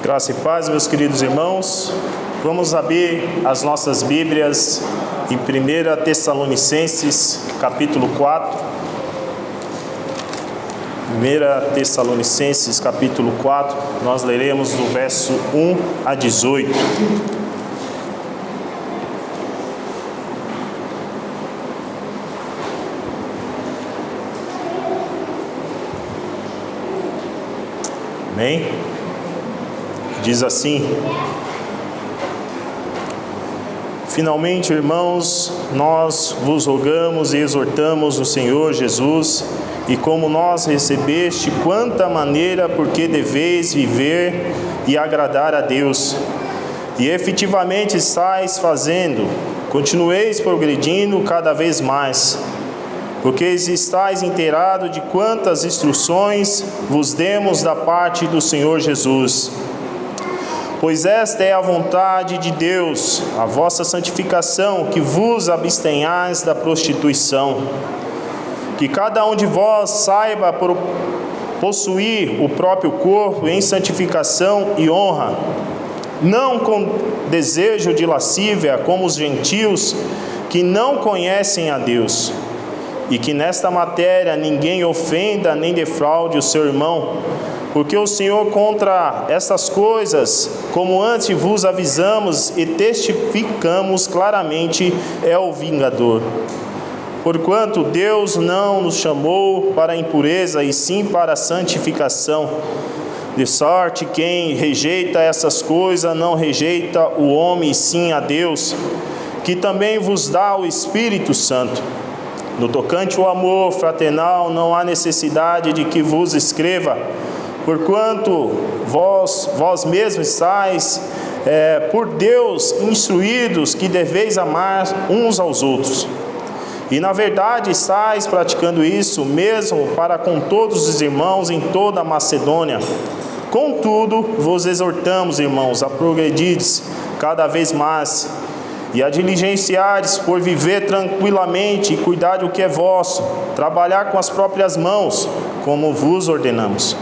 Graça e paz, meus queridos irmãos. Vamos abrir as nossas Bíblias em 1 Tessalonicenses, capítulo 4. 1 Tessalonicenses, capítulo 4, nós leremos do verso 1 a 18. Amém? Diz assim: Finalmente, irmãos, nós vos rogamos e exortamos no Senhor Jesus, e como nós recebeste, quanta maneira porque deveis viver e agradar a Deus, e efetivamente estáis fazendo, continueis progredindo cada vez mais, porque estáis inteirados de quantas instruções vos demos da parte do Senhor Jesus. Pois esta é a vontade de Deus, a vossa santificação, que vos abstenhais da prostituição. Que cada um de vós saiba possuir o próprio corpo em santificação e honra, não com desejo de lascívia, como os gentios que não conhecem a Deus. E que nesta matéria ninguém ofenda nem defraude o seu irmão, porque o Senhor contra estas coisas, como antes vos avisamos e testificamos claramente, é o vingador. Porquanto Deus não nos chamou para a impureza, e sim para a santificação. De sorte, quem rejeita essas coisas não rejeita o homem, e sim a Deus, que também vos dá o Espírito Santo. No tocante ao amor fraternal, não há necessidade de que vos escreva, porquanto vós mesmos estáis por Deus instruídos que deveis amar uns aos outros. E na verdade estáis praticando isso mesmo para com todos os irmãos em toda a Macedônia. Contudo, vos exortamos, irmãos, a progredirdes cada vez mais, e a diligenciares por viver tranquilamente e cuidar do que é vosso, trabalhar com as próprias mãos, como vos ordenamos,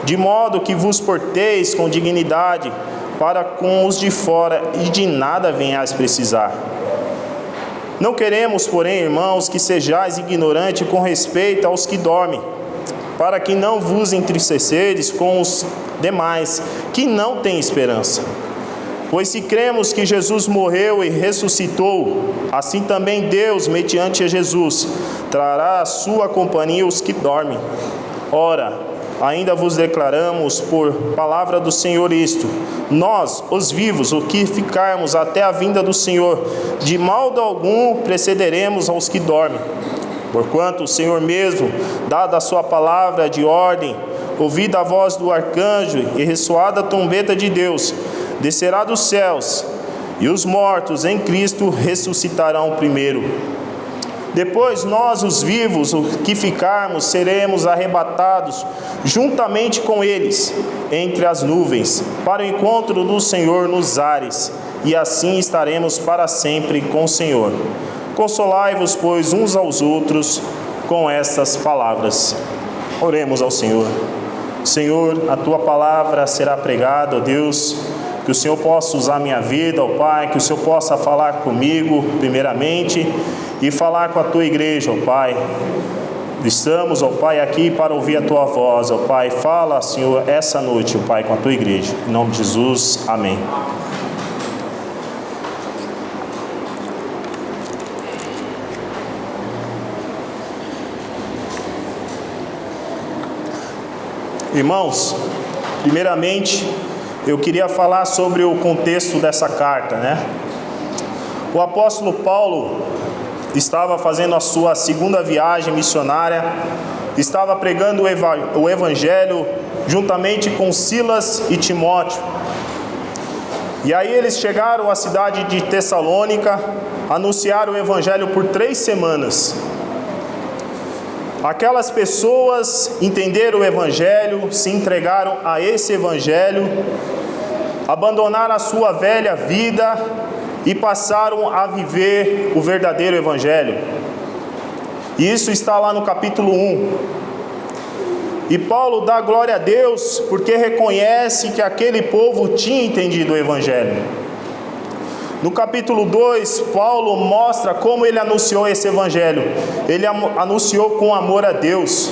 de modo que vos porteis com dignidade para com os de fora, e de nada venhais precisar. Não queremos, porém, irmãos, que sejais ignorantes com respeito aos que dormem, para que não vos entristeceres com os demais, que não têm esperança. Pois se cremos que Jesus morreu e ressuscitou, assim também Deus, mediante Jesus, trará à sua companhia os que dormem. Ora, ainda vos declaramos por palavra do Senhor isto: nós, os vivos, o que ficarmos até a vinda do Senhor, de modo algum precederemos aos que dormem. Porquanto o Senhor mesmo, dada a sua palavra de ordem, ouvida a voz do arcanjo e ressoada a trombeta de Deus, descerá dos céus, e os mortos em Cristo ressuscitarão primeiro. Depois nós, os vivos, os que ficarmos, seremos arrebatados juntamente com eles entre as nuvens, para o encontro do Senhor nos ares, e assim estaremos para sempre com o Senhor. Consolai-vos, pois, uns aos outros com estas palavras. Oremos ao Senhor. Senhor, a Tua palavra será pregada, ó Deus, que o Senhor possa usar a minha vida, ó Pai, que o Senhor possa falar comigo, primeiramente, e falar com a Tua igreja, ó Pai. Estamos, ó Pai, aqui para ouvir a Tua voz, ó Pai. Fala, Senhor, essa noite, ó Pai, com a Tua igreja. Em nome de Jesus, amém. Irmãos, primeiramente, eu queria falar sobre o contexto dessa carta, né? O apóstolo Paulo estava fazendo a sua segunda viagem missionária, estava pregando o evangelho juntamente com Silas e Timóteo. E aí eles chegaram à cidade de Tessalônica, anunciaram o evangelho por 3 semanas. Aquelas pessoas entenderam o evangelho, se entregaram a esse evangelho, abandonaram a sua velha vida e passaram a viver o verdadeiro evangelho. E isso está lá no capítulo 1. E Paulo dá glória a Deus porque reconhece que aquele povo tinha entendido o Evangelho. No capítulo 2, Paulo mostra como ele anunciou esse Evangelho. Ele anunciou com amor a Deus,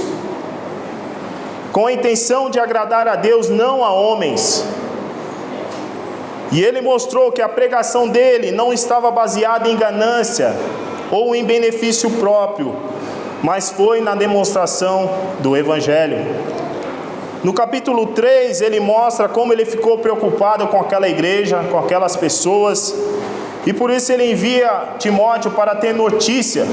com a intenção de agradar a Deus, não a homens. E ele mostrou que a pregação dele não estava baseada em ganância ou em benefício próprio, mas foi na demonstração do Evangelho. No capítulo 3, ele mostra como ele ficou preocupado com aquela igreja, com aquelas pessoas, e por isso ele envia Timóteo para ter notícia,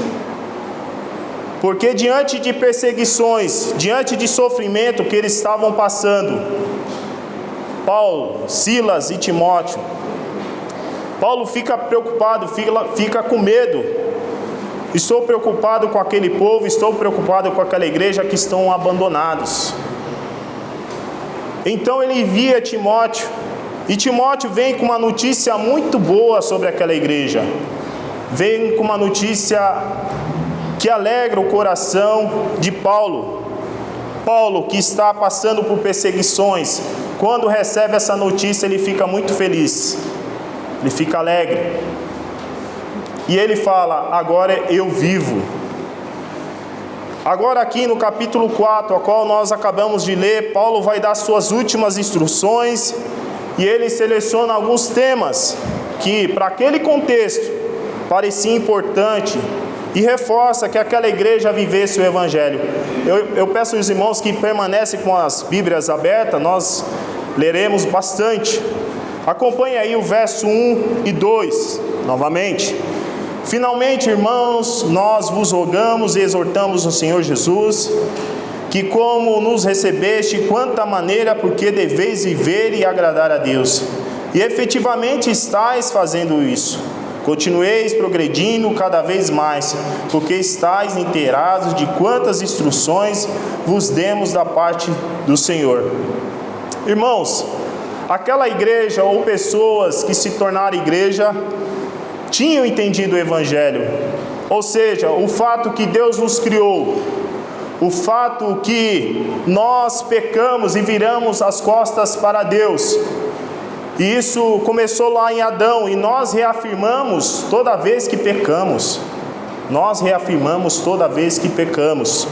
porque diante de perseguições, diante de sofrimento que eles estavam passando, Paulo, Silas e Timóteo, Paulo fica preocupado, fica com medo. Estou preocupado com aquele povo, estou preocupado com aquela igreja que estão abandonados. Então ele envia Timóteo, e Timóteo vem com uma notícia muito boa sobre aquela igreja. Vem com uma notícia que alegra o coração de Paulo. Paulo, que está passando por perseguições, quando recebe essa notícia, ele fica muito feliz, ele fica alegre. E ele fala: agora eu vivo. Agora aqui no capítulo 4, a qual nós acabamos de ler, Paulo vai dar suas últimas instruções, e ele seleciona alguns temas que para aquele contexto parecia importante, e reforça que aquela igreja vivesse o Evangelho. Eu peço aos irmãos que permanecem com as Bíblias abertas, nós leremos bastante. Acompanhe aí o verso 1 e 2, novamente. Finalmente, irmãos, nós vos rogamos e exortamos no Senhor Jesus, que como nos recebeste, quanta maneira, porque deveis viver e agradar a Deus, e efetivamente estáis fazendo isso. Continueis progredindo cada vez mais, porque estáis inteirados de quantas instruções vos demos da parte do Senhor. Irmãos, aquela igreja ou pessoas que se tornaram igreja tinham entendido o Evangelho, ou seja, o fato que Deus nos criou, o fato que nós pecamos e viramos as costas para Deus. E isso começou lá em Adão, e nós reafirmamos toda vez que pecamos. Nós reafirmamos toda vez que pecamos.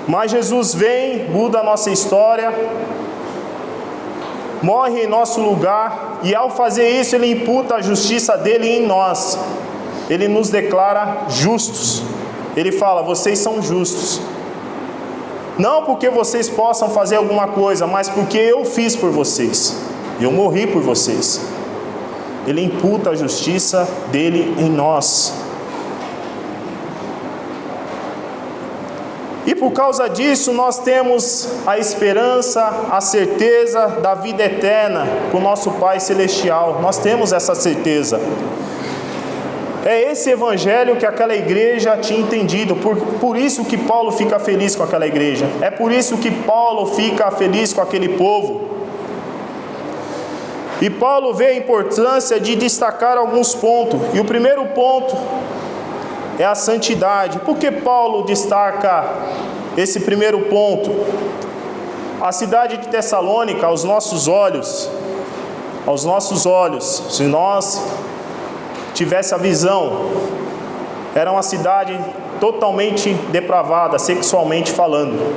Mas Jesus vem, muda a nossa história, morre em nosso lugar, e ao fazer isso ele imputa a justiça dele em nós. Ele nos declara justos. Ele fala: vocês são justos. Não porque vocês possam fazer alguma coisa, mas porque eu fiz por vocês. Eu morri por vocês. Ele imputa a justiça dele em nós. E por causa disso nós temos a esperança, a certeza da vida eterna com o nosso Pai Celestial. Nós temos essa certeza. É esse Evangelho que aquela igreja tinha entendido. Por isso que Paulo fica feliz com aquela igreja. É por isso que Paulo fica feliz com aquele povo. E Paulo vê a importância de destacar alguns pontos. E o primeiro ponto é a santidade. Por que Paulo destaca esse primeiro ponto? A cidade de Tessalônica, aos nossos olhos, se nós tivesse a visão, era uma cidade totalmente depravada, sexualmente falando.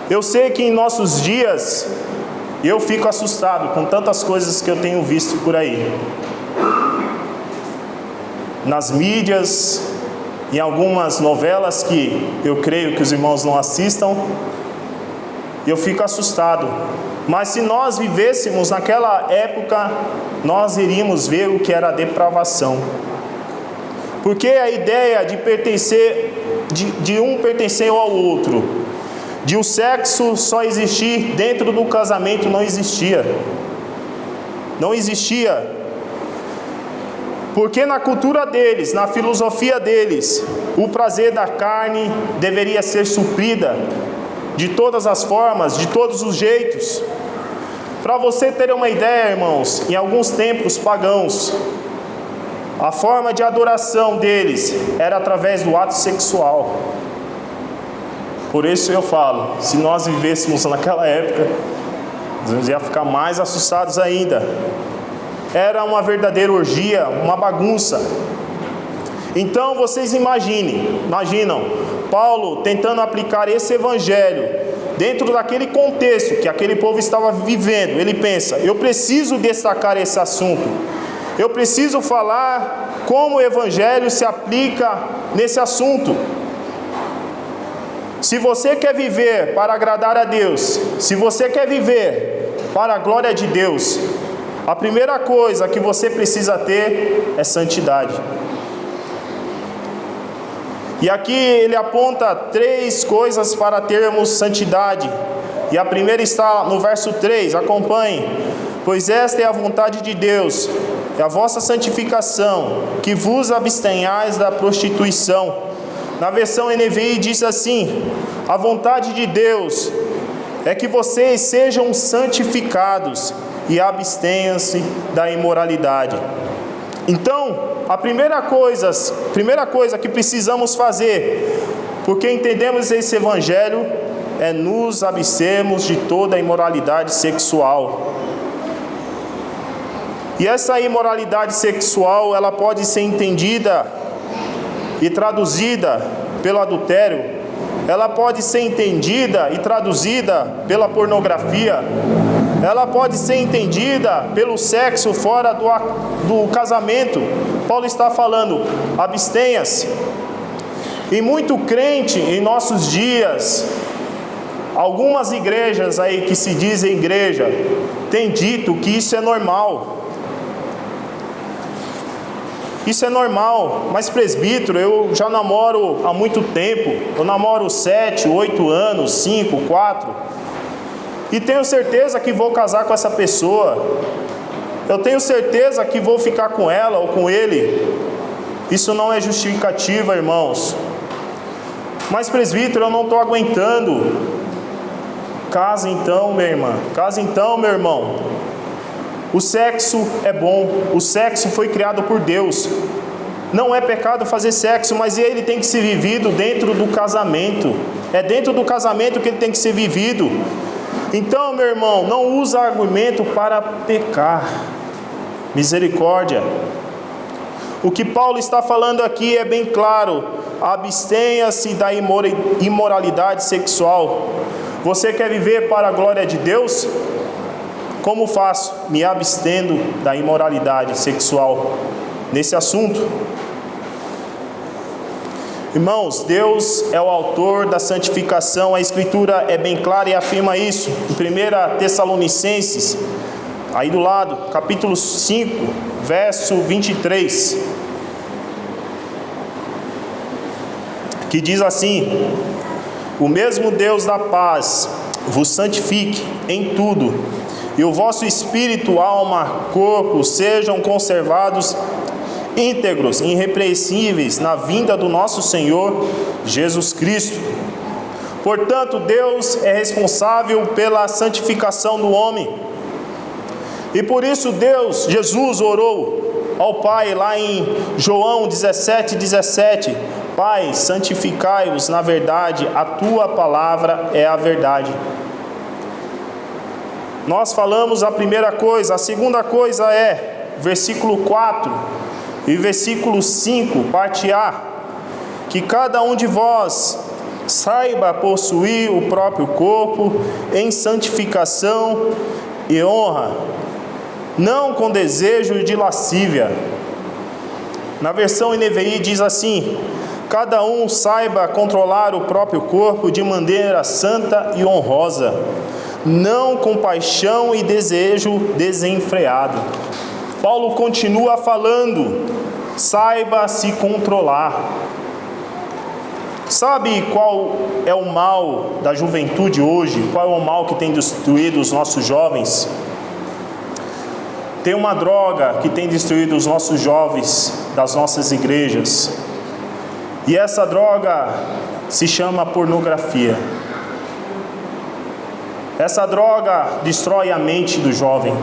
Eu sei que em nossos dias eu fico assustado com tantas coisas que eu tenho visto por aí, nas mídias, em algumas novelas que eu creio que os irmãos não assistam. Eu fico assustado. Mas se nós vivêssemos naquela época, nós iríamos ver o que era a depravação. Porque a ideia de pertencer, de um pertencer ao outro, de o sexo só existir dentro do casamento, não existia. Não existia. Porque na cultura deles, na filosofia deles, o prazer da carne deveria ser suprida de todas as formas, de todos os jeitos. Para você ter uma ideia, irmãos, em alguns templos pagãos, a forma de adoração deles era através do ato sexual. Por isso eu falo, se nós vivêssemos naquela época, nós ia ficar mais assustados ainda. Era uma verdadeira orgia, uma bagunça. Então vocês imaginam Paulo tentando aplicar esse evangelho dentro daquele contexto que aquele povo estava vivendo. Ele pensa: eu preciso destacar esse assunto, eu preciso falar como o evangelho se aplica nesse assunto. Se você quer viver para agradar a Deus, se você quer viver para a glória de Deus, a primeira coisa que você precisa ter é santidade. E aqui ele aponta 3 coisas para termos santidade. E a primeira está no verso 3, acompanhe. Pois esta é a vontade de Deus, é a vossa santificação, que vos abstenhais da prostituição. Na versão NVI diz assim: a vontade de Deus é que vocês sejam santificados e abstenham-se da imoralidade. Então, a primeira coisa que precisamos fazer, porque entendemos esse evangelho, é nos abstermos de toda a imoralidade sexual. E essa imoralidade sexual, ela pode ser entendida e traduzida pelo adultério, ela pode ser entendida e traduzida pela pornografia, ela pode ser entendida pelo sexo fora do casamento. Paulo está falando: abstenha-se. E muito crente em nossos dias, algumas igrejas aí que se dizem igreja, tem dito que isso é normal. Isso é normal, mas presbítero, eu já namoro há muito tempo. Eu namoro 7, 8 anos, 5, 4. E tenho certeza que vou casar com essa pessoa. Eu tenho certeza que vou ficar com ela ou com ele. Isso não é justificativa, irmãos. Mas presbítero, eu não estou aguentando. Casa então, minha irmã. Casa então, meu irmão. O sexo é bom. O sexo foi criado por Deus. Não é pecado fazer sexo, mas ele tem que ser vivido dentro do casamento. É dentro do casamento que ele tem que ser vivido. Então, meu irmão, não usa argumento para pecar. Misericórdia. O que Paulo está falando aqui é bem claro: abstenha-se da imoralidade sexual. Você quer viver para a glória de Deus? Como faço? Me abstendo da imoralidade sexual. Nesse assunto, irmãos, Deus é o autor da santificação. A Escritura é bem clara e afirma isso. Em 1 Tessalonicenses, aí do lado, capítulo 5, verso 23, que diz assim: o mesmo Deus da paz vos santifique em tudo, e o vosso espírito, alma, corpo sejam conservados íntegros, irrepreensíveis na vinda do nosso Senhor Jesus Cristo. Portanto, Deus é responsável pela santificação do homem. E por isso Jesus orou ao Pai lá em João 17:17: Pai, santificai-os na verdade, a tua palavra é a verdade. Nós falamos a primeira coisa. A segunda coisa é versículo 4 e versículo 5, parte A: que cada um de vós saiba possuir o próprio corpo em santificação e honra, não com desejo de lascívia. Na versão NVI diz assim: cada um saiba controlar o próprio corpo de maneira santa e honrosa, não com paixão e desejo desenfreado. Paulo continua falando: saiba se controlar. Sabe qual é o mal da juventude hoje? Qual é o mal que tem destruído os nossos jovens? Tem uma droga que tem destruído os nossos jovens das nossas igrejas. E essa droga se chama pornografia. Essa droga destrói a mente do jovem.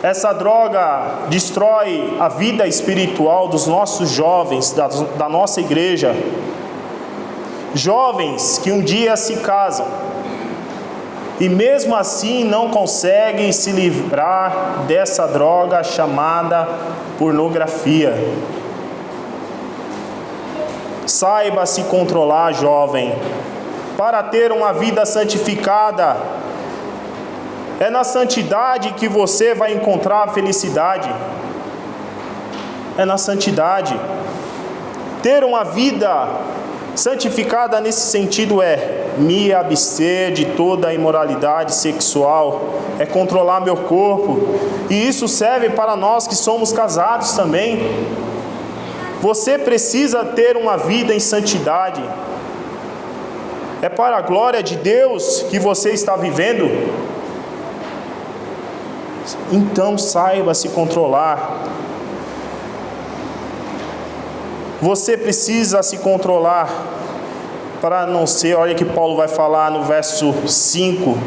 Essa droga destrói a vida espiritual dos nossos jovens, da nossa igreja. Jovens que um dia se casam e mesmo assim não conseguem se livrar dessa droga chamada pornografia. Saiba se controlar, jovem, para ter uma vida santificada. É na santidade que você vai encontrar a felicidade. É na santidade. Ter uma vida santificada nesse sentido é me abster de toda a imoralidade sexual, é controlar meu corpo, e isso serve para nós que somos casados também. Você precisa ter uma vida em santidade. É para a glória de Deus que você está vivendo. Então saiba se controlar. Você precisa se controlar para não ser, olha que Paulo vai falar no verso 5,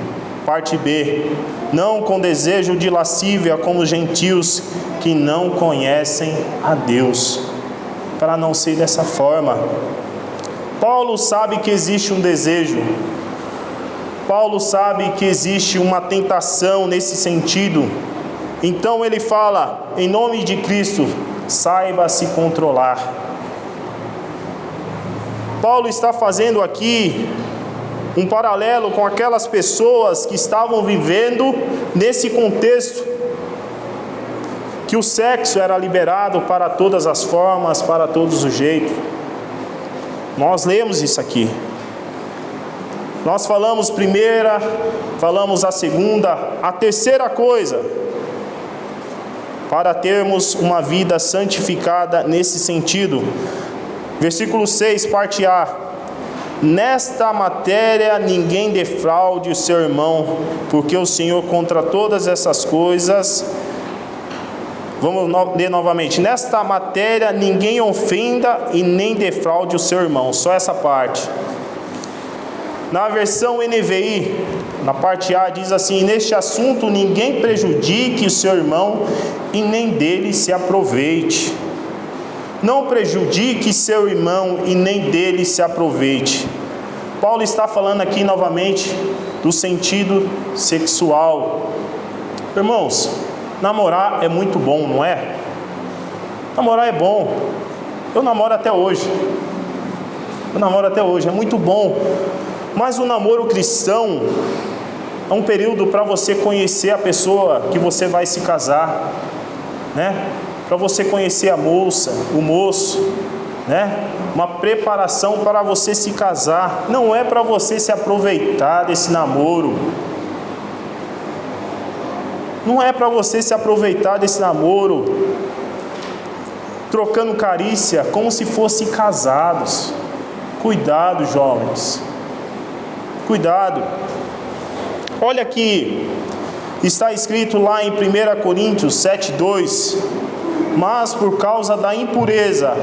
parte B, não com desejo de lascívia como os gentios que não conhecem a Deus, para não ser dessa forma. Paulo sabe que existe um desejo, Paulo sabe que existe uma tentação nesse sentido, então ele fala, em nome de Cristo, saiba se controlar. Paulo está fazendo aqui um paralelo com aquelas pessoas que estavam vivendo nesse contexto, que o sexo era liberado para todas as formas, para todos os jeitos. Nós lemos isso aqui. Nós falamos primeira, falamos a segunda, a terceira coisa, para termos uma vida santificada nesse sentido. Versículo 6, parte A. Nesta matéria ninguém defraude o seu irmão, porque o Senhor contra todas essas coisas. Vamos ler novamente. Nesta matéria ninguém ofenda e nem defraude o seu irmão. Só essa parte. Na versão NVI, na parte A, diz assim: neste assunto ninguém prejudique o seu irmão e nem dele se aproveite. Não prejudique seu irmão e nem dele se aproveite. Paulo está falando aqui novamente do sentido sexual. Irmãos, namorar é muito bom, não é? Namorar é bom. Eu namoro até hoje. É muito bom. Mas o namoro cristão é um período para você conhecer a pessoa que você vai se casar, né? Para você conhecer a moça, o moço, né? Uma preparação para você se casar. Não é para você se aproveitar desse namoro. Não é para você se aproveitar desse namoro, trocando carícia como se fossem casados. Cuidado, jovens. Cuidado. Olha aqui, está escrito lá em 1 Coríntios 7:2. Mas por causa da impureza,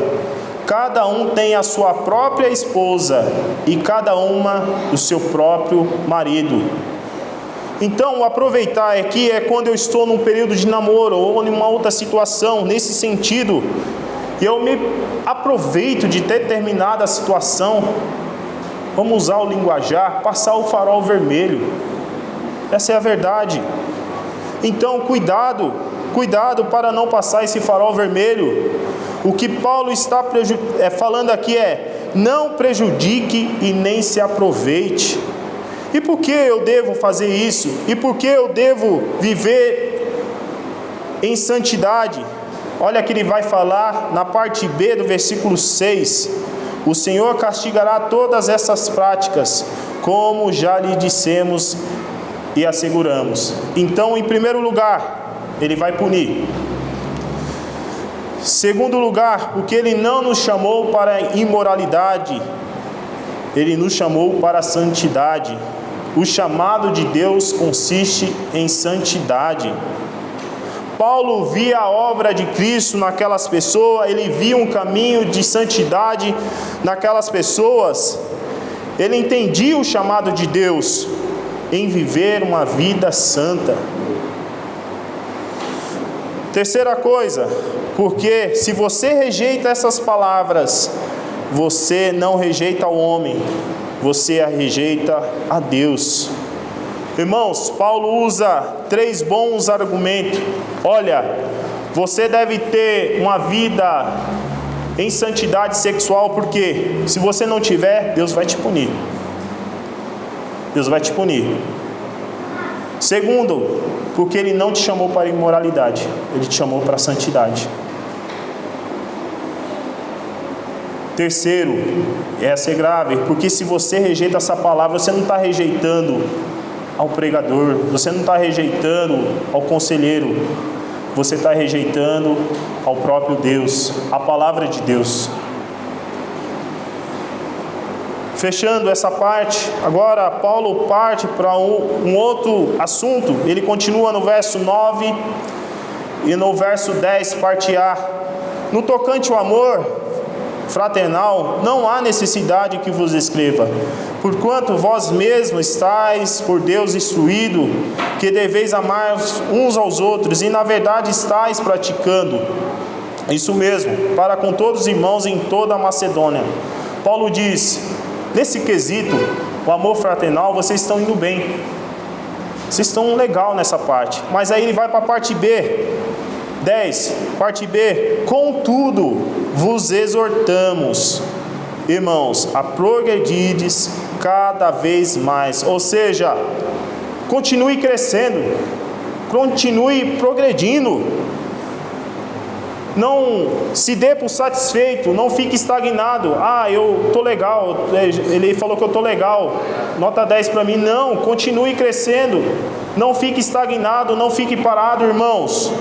cada um tem a sua própria esposa e cada uma o seu próprio marido. Então, aproveitar aqui é quando eu estou num período de namoro ou em uma outra situação, nesse sentido, e eu me aproveito de determinada situação, vamos usar o linguajar, passar o farol vermelho. Essa é a verdade. Então, cuidado para não passar esse farol vermelho. O que Paulo está falando aqui é: não prejudique e nem se aproveite. E por que eu devo fazer isso? E por que eu devo viver em santidade? Olha que ele vai falar na parte B do versículo 6. O Senhor castigará todas essas práticas, como já lhe dissemos e asseguramos. Então, em primeiro lugar, Ele vai punir. Segundo lugar, porque Ele não nos chamou para imoralidade, Ele nos chamou para a santidade. O chamado de Deus consiste em santidade. Paulo via a obra de Cristo naquelas pessoas, ele via um caminho de santidade naquelas pessoas. Ele entendia o chamado de Deus em viver uma vida santa. Terceira coisa, porque se você rejeita essas palavras, você não rejeita o homem, você rejeita a Deus. Irmãos, Paulo usa 3 bons argumentos. Olha, você deve ter uma vida em santidade sexual, porque se você não tiver, Deus vai te punir. Deus vai te punir. Segundo, porque Ele não te chamou para a imoralidade, Ele te chamou para a santidade. Terceiro, essa é grave, porque se você rejeita essa palavra, você não está rejeitando ao pregador, você não está rejeitando ao conselheiro, você está rejeitando ao próprio Deus, a palavra de Deus. Fechando essa parte, agora Paulo parte para um outro assunto. Ele continua no verso 9 e no verso 10, parte A. No tocante ao amor fraternal, não há necessidade que vos escreva, porquanto vós mesmos estáis por Deus instruído, que deveis amar uns aos outros, e na verdade estáis praticando isso mesmo, para com todos os irmãos em toda a Macedônia. Paulo diz, nesse quesito, o amor fraternal, vocês estão indo bem, vocês estão legal nessa parte, mas aí ele vai para a parte B, 10, parte B, contudo, vos exortamos, irmãos, a progredirdes cada vez mais, ou seja, continue crescendo, continue progredindo, não se dê por satisfeito, não fique estagnado. Eu estou legal, ele falou que eu estou legal, nota 10 para mim. Não, continue crescendo, não fique estagnado, não fique parado, irmãos.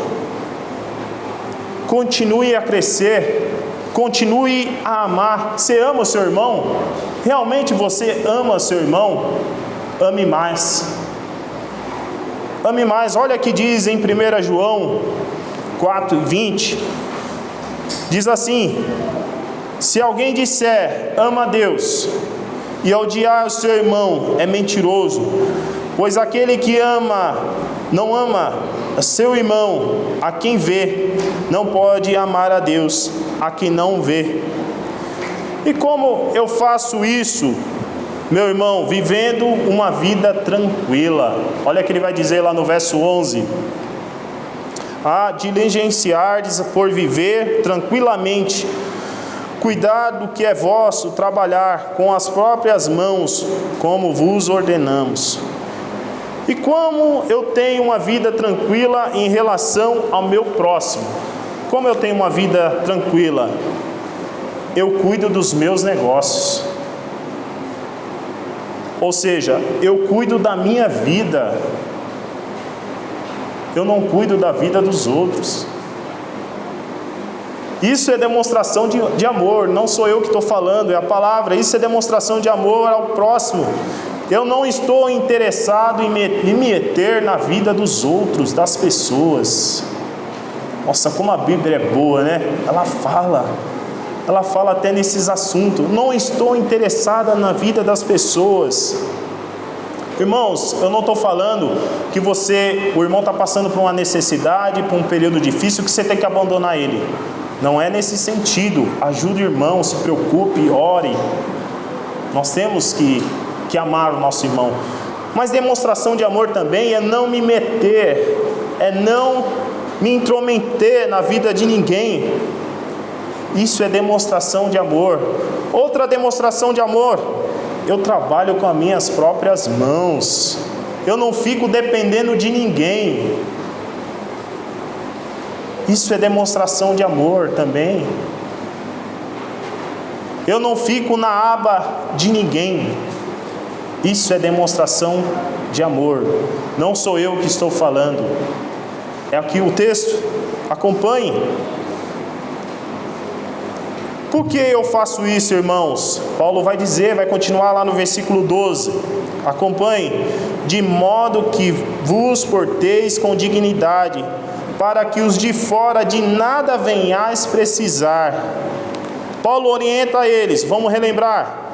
Continue a crescer, continue a amar. Você ama o seu irmão? Realmente você ama o seu irmão? Ame mais. Ame mais. Olha que diz em 1 João 4:20. Diz assim: se alguém disser ama a Deus e odiar o seu irmão, é mentiroso, pois aquele que não ama seu irmão, a quem vê, não pode amar a Deus, a quem não vê. E como eu faço isso, meu irmão? Vivendo uma vida tranquila. Olha o que ele vai dizer lá no verso 11: diligenciardes por viver tranquilamente, cuidar do que é vosso, trabalhar com as próprias mãos, como vos ordenamos. E como eu tenho uma vida tranquila em relação ao meu próximo? Como eu tenho uma vida tranquila? Eu cuido dos meus negócios. Ou seja, eu cuido da minha vida. Eu não cuido da vida dos outros. Isso é demonstração de amor. Não sou eu que estou falando, é a palavra. Isso é demonstração de amor ao próximo. Eu não estou interessado em me meter na vida dos outros, das pessoas. Nossa, como a Bíblia é boa, né? Ela fala até nesses assuntos. Não estou interessada na vida das pessoas. Irmãos, eu não estou falando que o irmão está passando por uma necessidade, por um período difícil, que você tem que abandonar ele. Não é nesse sentido. Ajude o irmão, se preocupe, ore. Nós temos que amar o nosso irmão. Mas demonstração de amor também é não me meter, é não me intrometer na vida de ninguém. Isso é demonstração de amor. Outra demonstração de amor: eu trabalho com as minhas próprias mãos. Eu não fico dependendo de ninguém. Isso é demonstração de amor também. Eu não fico na aba de ninguém. Isso é demonstração de amor. Não sou eu que estou falando. É aqui o texto. Acompanhe. Por que eu faço isso, irmãos? Paulo vai dizer, vai continuar lá no versículo 12. Acompanhe. De modo que vos porteis com dignidade, para que os de fora de nada venhais precisar. Paulo orienta eles, vamos relembrar,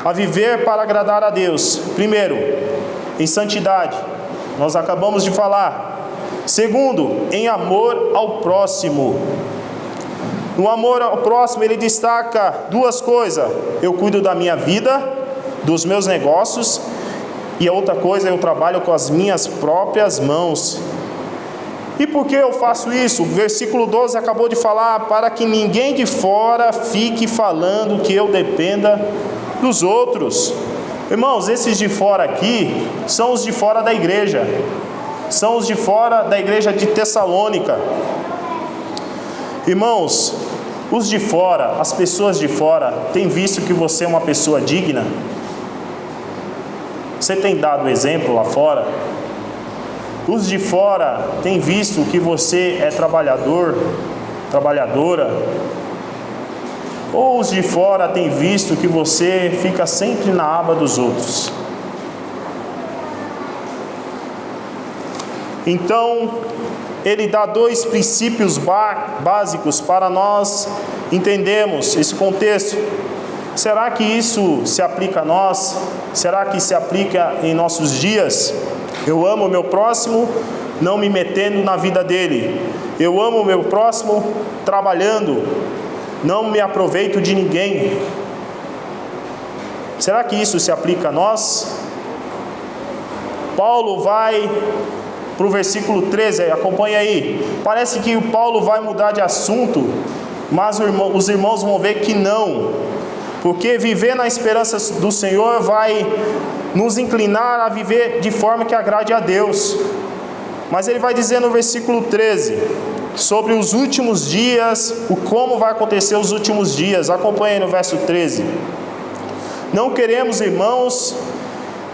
a viver para agradar a Deus. Primeiro, em santidade, nós acabamos de falar. Segundo, em amor ao próximo. No amor ao próximo, ele destaca duas coisas: eu cuido da minha vida, dos meus negócios, e a outra coisa, eu trabalho com as minhas próprias mãos. E por que eu faço isso? O versículo 12 acabou de falar: para que ninguém de fora fique falando que eu dependa dos outros. Irmãos, esses de fora aqui são os de fora da igreja, são os de fora da igreja de Tessalônica. Irmãos, os de fora, as pessoas de fora, têm visto que você é uma pessoa digna? Você tem dado exemplo lá fora? Os de fora têm visto que você é trabalhador, trabalhadora? Ou os de fora têm visto que você fica sempre na aba dos outros? Então, ele dá dois princípios básicos para nós entendermos esse contexto. Será que isso se aplica a nós? Será que se aplica em nossos dias? Eu amo o meu próximo, não me metendo na vida dele. Eu amo o meu próximo trabalhando, não me aproveito de ninguém. Será que isso se aplica a nós? Paulo vai para o versículo 13, acompanha aí. Parece que o Paulo vai mudar de assunto, mas os irmãos vão ver que não, porque viver na esperança do Senhor vai nos inclinar a viver de forma que agrade a Deus. Mas ele vai dizer no versículo 13, sobre os últimos dias, como vai acontecer os últimos dias. Acompanhe aí no verso 13. Não queremos, irmãos,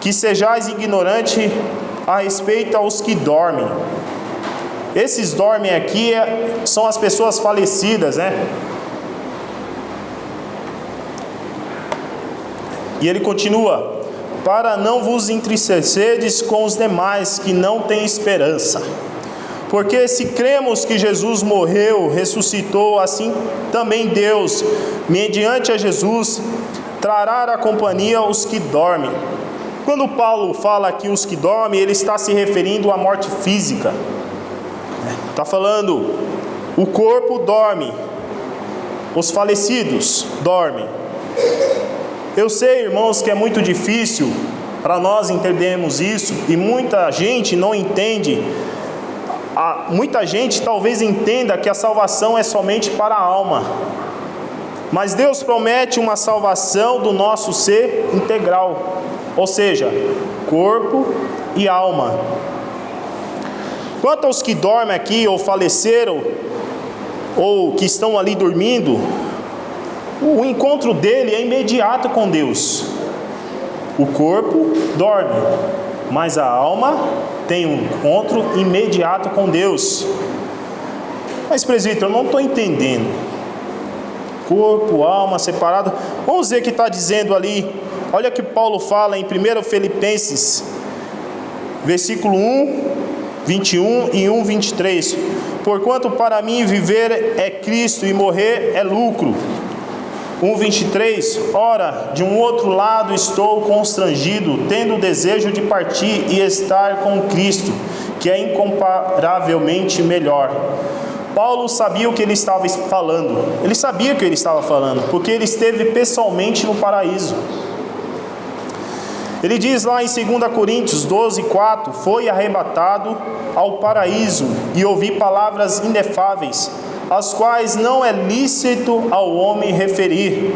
que sejais ignorantes a respeito aos que dormem. Esses dormem aqui são as pessoas falecidas, né? E ele continua: para não vos entristecerdes com os demais que não têm esperança. Porque se cremos que Jesus morreu, ressuscitou, assim também Deus, mediante a Jesus, trará a companhia os que dormem. Quando Paulo fala aqui os que dormem, ele está se referindo à morte física. Está falando, o corpo dorme, os falecidos dormem. Eu sei, irmãos, que é muito difícil para nós entendermos isso, e muita gente não entende. Muita gente talvez entenda que a salvação é somente para a alma, mas Deus promete uma salvação do nosso ser integral, ou seja, corpo e alma. Quanto aos que dormem aqui, ou faleceram, ou que estão ali dormindo, o encontro dele é imediato com Deus. O corpo dorme, mas a alma tem um encontro imediato com Deus. Mas, presbítero, eu não estou entendendo. Corpo, alma, separado. Vamos ver o que está dizendo ali. Olha o que Paulo fala em 1 Filipenses, versículo 1, 21 e 1, 23. Porquanto para mim viver é Cristo e morrer é lucro. 1:23, ora, de um outro lado estou constrangido, tendo o desejo de partir e estar com Cristo, que é incomparavelmente melhor. Paulo sabia o que ele estava falando, ele sabia o que ele estava falando, porque ele esteve pessoalmente no paraíso. Ele diz lá em 2 Coríntios 12:4, foi arrebatado ao paraíso e ouvi palavras inefáveis, as quais não é lícito ao homem referir.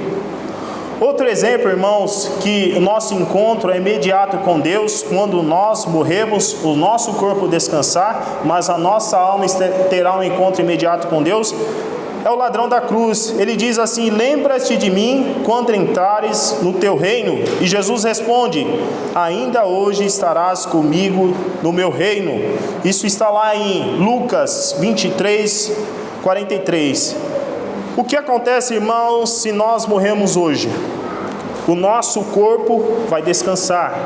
Outro exemplo, irmãos, que o nosso encontro é imediato com Deus, quando nós morremos, o nosso corpo descansar, mas a nossa alma terá um encontro imediato com Deus, é o ladrão da cruz. Ele diz assim: lembra-te de mim quando entrares no teu reino. E Jesus responde: ainda hoje estarás comigo no meu reino. Isso está lá em Lucas 23:43. O que acontece, irmãos, se nós morremos hoje? O nosso corpo vai descansar,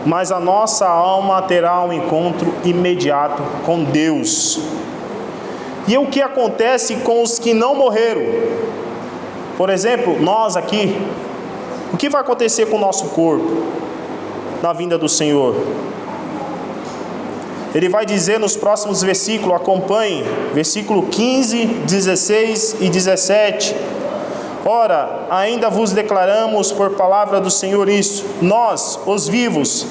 mas a nossa alma terá um encontro imediato com Deus. E o que acontece com os que não morreram? Por exemplo, nós aqui, o que vai acontecer com o nosso corpo na vinda do Senhor? Ele vai dizer nos próximos versículos, acompanhe, versículo 15, 16 e 17. Ora, ainda vos declaramos por palavra do Senhor isso: nós, os vivos,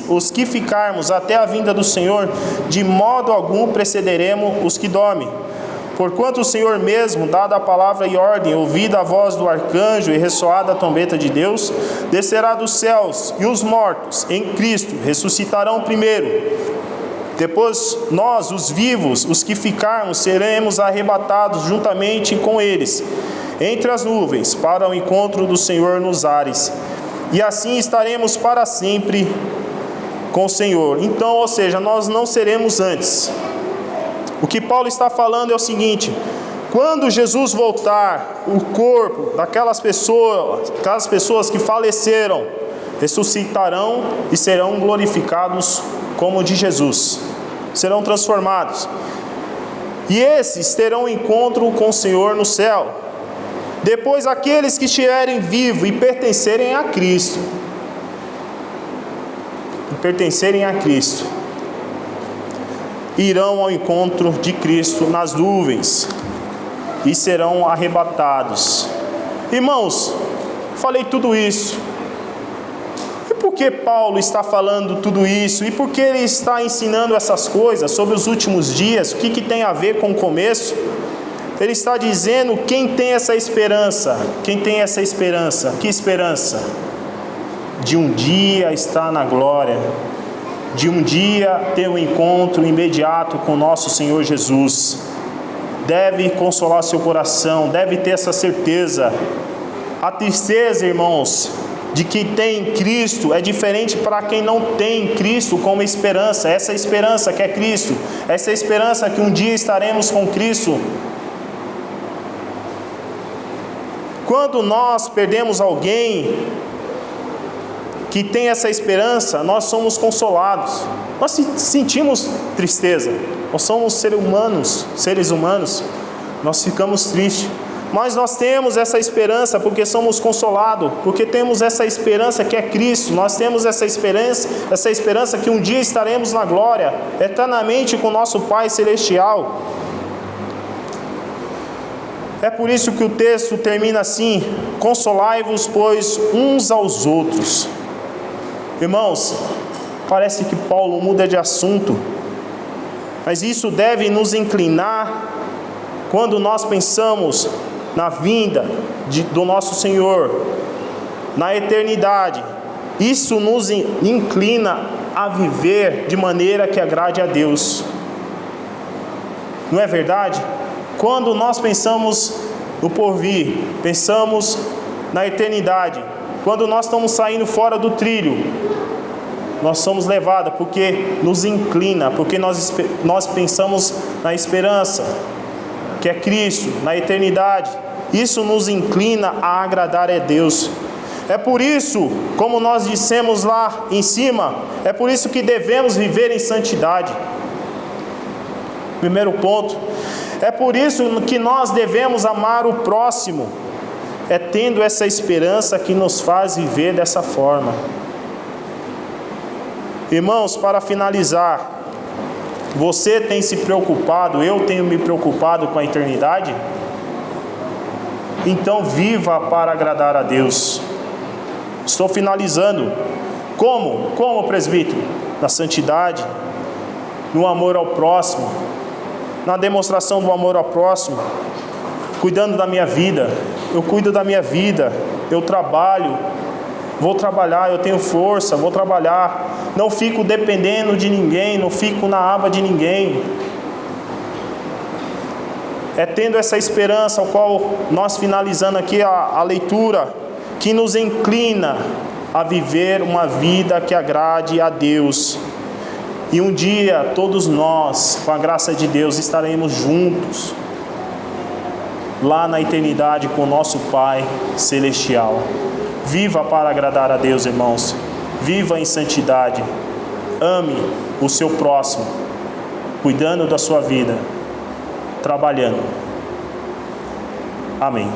os que ficarmos até a vinda do Senhor, de modo algum precederemos os que dormem. Porquanto o Senhor mesmo, dada a palavra e ordem, ouvida a voz do arcanjo e ressoada a trombeta de Deus, descerá dos céus, e os mortos em Cristo ressuscitarão primeiro. Depois nós, os vivos, os que ficarmos, seremos arrebatados juntamente com eles, entre as nuvens, para o encontro do Senhor nos ares. E assim estaremos para sempre com o Senhor. Então, ou seja, nós não seremos antes. O que Paulo está falando é o seguinte: quando Jesus voltar, o corpo daquelas pessoas que faleceram, ressuscitarão e serão glorificados como o de Jesus. Serão transformados. E esses terão encontro com o Senhor no céu. Depois aqueles que estiverem vivos e pertencerem a Cristo, irão ao encontro de Cristo nas nuvens e serão arrebatados. Irmãos, falei tudo isso. E por que Paulo está falando tudo isso? E por que ele está ensinando essas coisas sobre os últimos dias? O que tem a ver com o começo? Ele está dizendo quem tem essa esperança. Quem tem essa esperança? Que esperança? De um dia estar na glória. De um dia ter um encontro imediato com nosso Senhor Jesus. Deve consolar seu coração, deve ter essa certeza. A tristeza, irmãos, de que tem Cristo é diferente para quem não tem Cristo como esperança. Essa esperança que é Cristo, essa esperança que um dia estaremos com Cristo. Quando nós perdemos alguém que tem essa esperança, nós somos consolados. Nós sentimos tristeza. Nós somos seres humanos. Nós ficamos tristes. Mas nós temos essa esperança porque somos consolados, porque temos essa esperança que é Cristo. Nós temos essa esperança que um dia estaremos na glória, eternamente com nosso Pai Celestial. É por isso que o texto termina assim: consolai-vos, pois, uns aos outros. Irmãos, parece que Paulo muda de assunto, mas isso deve nos inclinar quando nós pensamos na vinda do nosso Senhor, na eternidade. Isso nos inclina a viver de maneira que agrade a Deus. Não é verdade? Quando nós pensamos no porvir, pensamos na eternidade, quando nós estamos saindo fora do trilho, nós somos levados porque nos inclina, porque nós pensamos na esperança, que é Cristo, na eternidade. Isso nos inclina a agradar a Deus. É por isso, como nós dissemos lá em cima, é por isso que devemos viver em santidade. Primeiro ponto. É por isso que nós devemos amar o próximo. É tendo essa esperança que nos faz viver dessa forma. Irmãos, para finalizar, você tem se preocupado, eu tenho me preocupado com a eternidade? Então viva para agradar a Deus. Estou finalizando. Como? Como, presbítero? Na santidade, no amor ao próximo, na demonstração do amor ao próximo, cuidando da minha vida. Eu cuido da minha vida, eu trabalho, vou trabalhar, eu tenho força, vou trabalhar, não fico dependendo de ninguém, não fico na aba de ninguém. É tendo essa esperança, ao qual nós finalizando aqui a leitura, que nos inclina a viver uma vida que agrade a Deus. E um dia todos nós, com a graça de Deus, estaremos juntos lá na eternidade com o nosso Pai Celestial. Viva para agradar a Deus, irmãos. Viva em santidade. Ame o seu próximo, cuidando da sua vida, trabalhando. Amém.